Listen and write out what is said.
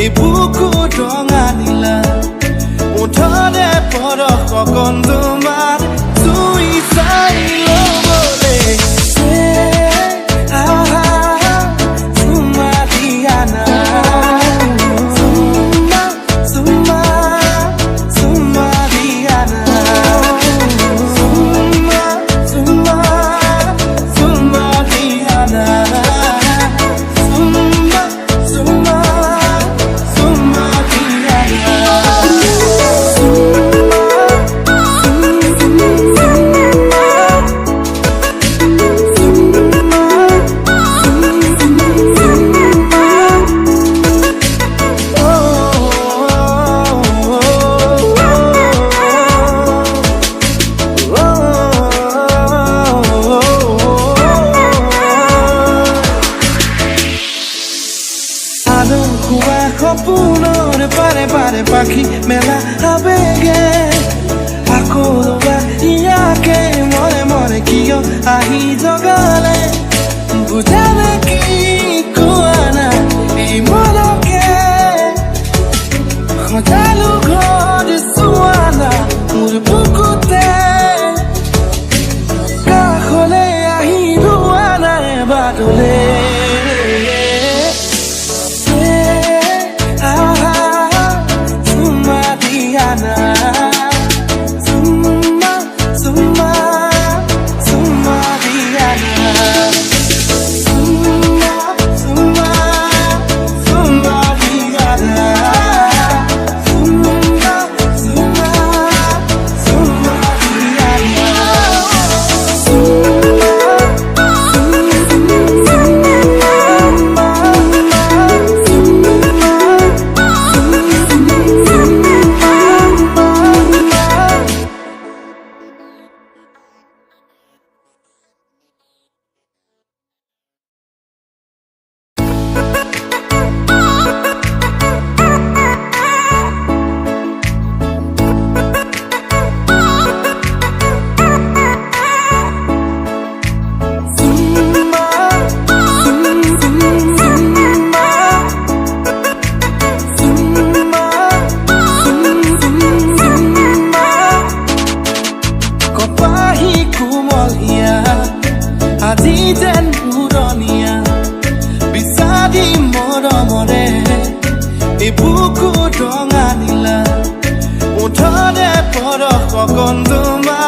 এই বুকু ৰঙা নীলা উঠৰে পৰশ কণ তোমাৰ চুই চাই ল'বলে চুমা দিয়া না চুমা দিয়া না চুমা দিয়া না সপোনৰ পাৰে পাৰে পাখি মেলা আবেগে আকৌ ইয়াকে মনে মনে কিয় আহি জগালে বুজালে কি কোৱা না এই মনকে সজালো ঘৰ চোৱা না মোৰ বুকুতে কাষলে আহি ৰোৱা নাই বাদলে আজি যেন পুৰণীয়া বিচাৰি মৰমৰে এই বুকু ৰঙা নীলা উঠৰে পৰশ কণ তোমাৰ